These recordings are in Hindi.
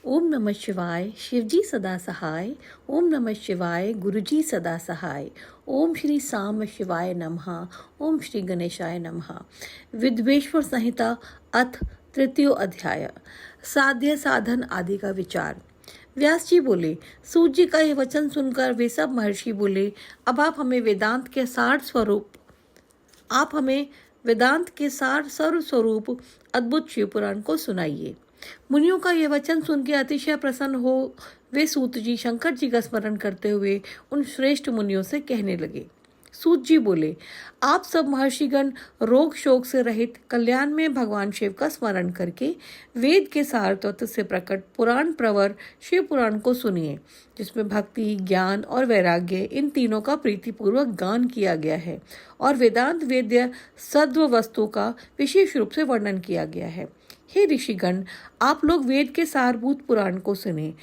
ओम नमः शिवाय, शिवजी सदा सहाय। ओम नमः शिवाय, गुरुजी सदा सहाय। ओम श्री साम शिवाय नमः। ओम श्री गणेशाय नमः। विद्वेश्वर संहिता अथ तृतीय अध्याय, साध्य साधन आदि का विचार। व्यास जी बोले, सूत जी का यह वचन सुनकर वे सब महर्षि बोले, अब आप हमें वेदांत के सार स्वरूप अद्भुत शिव पुराण को सुनाइए। मुनियों का यह वचन सुन के अतिशय प्रसन्न हो वे सूत जी शंकर जी का स्मरण करते हुए उन श्रेष्ठ मुनियों से कहने लगे। सूत जी बोले, आप सब महर्षिगण रोग शोक से रहित कल्याण में भगवान शिव का स्मरण करके वेद के सार तत्व से प्रकट पुराण प्रवर शिव पुराण को सुनिए, जिसमें भक्ति, ज्ञान और वैराग्य इन तीनों का प्रीतिपूर्वक गान किया गया है और वेदांत वेद्य सद्व वस्तु का विशेष रूप से वर्णन किया गया है। हे ऋषिगण, आप लोग वेद के सारभूत पुराण को सुने।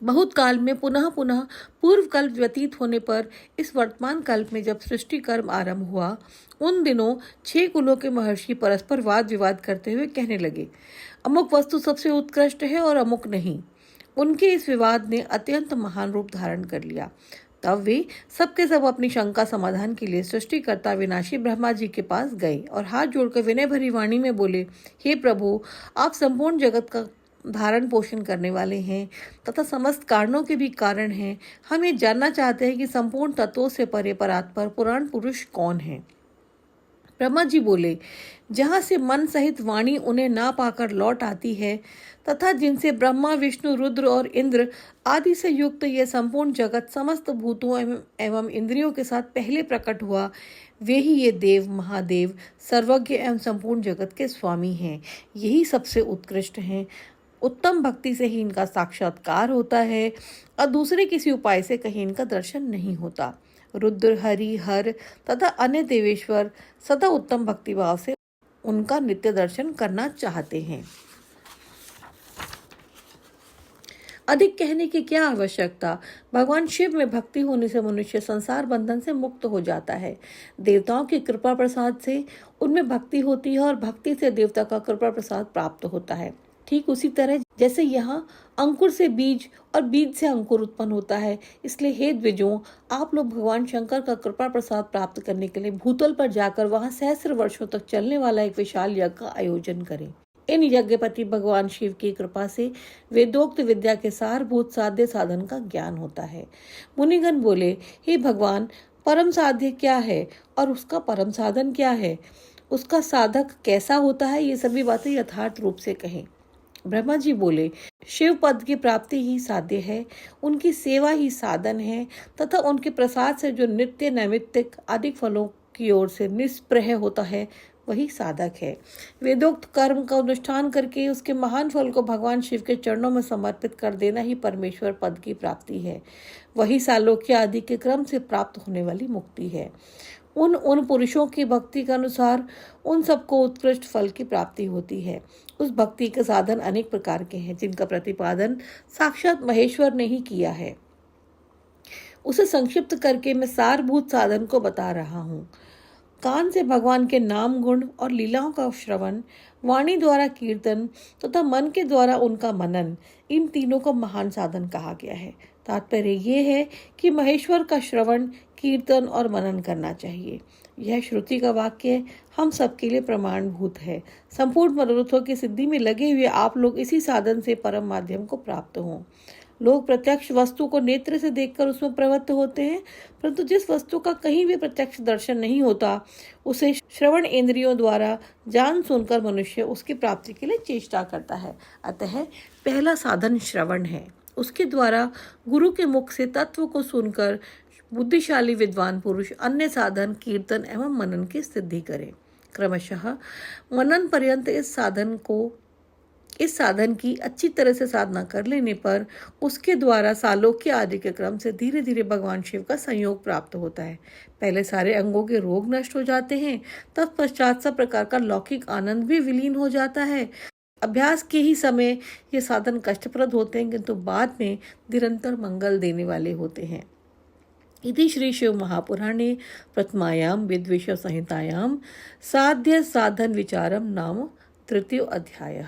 बहुत काल में पुनः पुनः पूर्व कल्प व्यतीत होने पर इस वर्तमान कल्प में जब सृष्टि कर्म आरंभ हुआ, उन दिनों 6 कुलों के महर्षि परस्पर वाद विवाद करते हुए कहने लगे, अमुक वस्तु सबसे उत्कृष्ट है और अमुक नहीं। उनके इस विवाद ने अत्यंत महान रूप धारण कर लिया। तब वे सबके सब अपनी शंका समाधान के लिए सृष्टिकर्ता विनाशी ब्रह्मा जी के पास गए और हाथ जोड़कर विनय भरी वाणी में बोले, हे प्रभु, आप संपूर्ण जगत का धारण पोषण करने वाले हैं तथा समस्त कारणों के भी कारण हैं। हम ये जानना चाहते हैं कि संपूर्ण तत्वों से परे परात्पर पुराण पुरुष कौन है। ब्रह्मा जी बोले, जहाँ से मन सहित वाणी उन्हें ना पाकर लौट आती है तथा जिनसे ब्रह्मा, विष्णु, रुद्र और इंद्र आदि से युक्त यह संपूर्ण जगत समस्त भूतों एवं इंद्रियों के साथ पहले प्रकट हुआ, वे ही ये देव, महादेव, सर्वज्ञ एवं संपूर्ण जगत के स्वामी हैं। यही सबसे उत्कृष्ट हैं। उत्तम भक्ति से ही इनका साक्षात्कार होता है और दूसरे किसी उपाय से कहीं इनका दर्शन नहीं होता। रुद्र, हरि, हर तथा अन्य देवेश्वर सदा उत्तम भक्तिभाव से उनका नित्य दर्शन करना चाहते हैं। अधिक कहने की क्या आवश्यकता। भगवान शिव में भक्ति होने से मनुष्य संसार बंधन से मुक्त हो जाता है। देवताओं की कृपा प्रसाद से उनमें भक्ति होती है और भक्ति से देवता का कृपा प्रसाद प्राप्त होता है। ठीक उसी तरह जैसे यहाँ अंकुर से बीज और बीज से अंकुर उत्पन्न होता है। इसलिए हे द्विजों, आप लोग भगवान शंकर का कृपा प्रसाद प्राप्त करने के लिए भूतल पर जाकर वहां सहस्र वर्षों तक चलने वाला एक विशाल यज्ञ का आयोजन करें। इन यज्ञपति भगवान शिव की कृपा से वेदोक्त विद्या के सारभूत साध्य साधन का ज्ञान होता है। मुनिगण बोले, हे भगवान, परम साध्य क्या है और उसका परम साधन क्या है, उसका साधक कैसा होता है, ये सभी बातें यथार्थ रूप से कहें। ब्रह्मा जी बोले, शिव पद की प्राप्ति ही साध्य है, उनकी सेवा ही साधन है तथा उनके प्रसाद से जो नित्य नैमित्तिक आदि फलों की ओर से निष्प्रह होता है वही साधक है। वेदोक्त कर्म का अनुष्ठान करके उसके महान फल को भगवान शिव के चरणों में समर्पित कर देना ही परमेश्वर पद की प्राप्ति है। वही सालोक्य आदि के क्रम से प्राप्त होने वाली मुक्ति है। उन पुरुषों की भक्ति के अनुसार उन सबको उत्कृष्ट फल की प्राप्ति होती है। उस भक्ति के साधन अनेक प्रकार के हैं, जिनका प्रतिपादन साक्षात महेश्वर ने ही किया है। उसे संक्षिप्त करके मैं सारभूत साधन को बता रहा हूँ। कान से भगवान के नाम, गुण और लीलाओं का श्रवण, वाणी द्वारा कीर्तन तथा मन के द्वारा उनका मनन, इन तीनों को महान साधन कहा गया है। तात्पर्य ये है कि महेश्वर का श्रवण, कीर्तन और मनन करना चाहिए। यह श्रुति का वाक्य हम सबके लिए प्रमाणभूत है। संपूर्ण मनोरथों की सिद्धि में लगे हुए आप लोग इसी साधन से परम माध्यम को प्राप्त हों। लोग प्रत्यक्ष वस्तु को नेत्र से देखकर उसमें प्रवृत्त होते हैं, परंतु जिस वस्तु का कहीं भी प्रत्यक्ष दर्शन नहीं होता, उसे श्रवण इंद्रियों द्वारा जान सुनकर मनुष्य उसकी प्राप्ति के लिए चेष्टा करता है। अतः पहला साधन श्रवण है। उसके द्वारा गुरु के मुख से तत्व को सुनकर बुद्धिशाली विद्वान पुरुष अन्य साधन, कीर्तन एवं मनन की सिद्धि करें। क्रमशः मनन पर्यंत इस साधन की अच्छी तरह से साधना कर लेने पर उसके द्वारा सालोक्य आदि के क्रम से धीरे धीरे भगवान शिव का संयोग प्राप्त होता है। पहले सारे अंगों के रोग नष्ट हो जाते हैं, तत्पश्चात सब प्रकार का लौकिक आनंद भी विलीन हो जाता है। अभ्यास के ही समय ये साधन कष्टप्रद होते हैं, किंतु बाद में निरंतर मंगल देने वाले होते हैं। इति श्री शिव महापुराणे प्रथमायां विद्वेष संहितायां साध्य साधन विचारम नाम तृतीय अध्याय।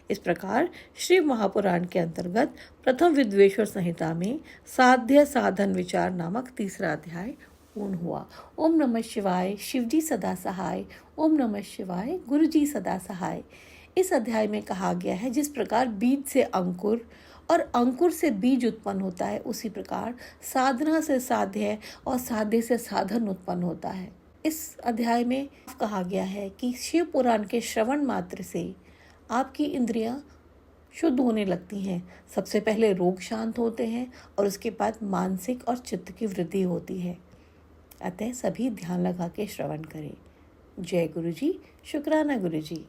इस प्रकार श्री महापुराण के अंतर्गत प्रथम विद्वेश्वर संहिता में साध्य साधन विचार नामक तीसरा अध्याय पूर्ण हुआ। ओम नमः शिवाय। शिवजी सदा सहाय। ओम नमः शिवाय। गुरुजी सदा सहाय। इस अध्याय में कहा गया है जिस प्रकार बीज से अंकुर और अंकुर से बीज उत्पन्न होता है, उसी प्रकार साधना से साध्य और साध्य से साधन उत्पन्न होता है। इस अध्याय में कहा गया है कि शिव पुराण के श्रवण मात्र से आपकी इंद्रियां शुद्ध होने लगती हैं। सबसे पहले रोग शांत होते हैं और उसके बाद मानसिक और चित्त की वृद्धि होती है। अतः सभी ध्यान लगा के श्रवण करें। जय गुरु जी। शुक्राना गुरु जी।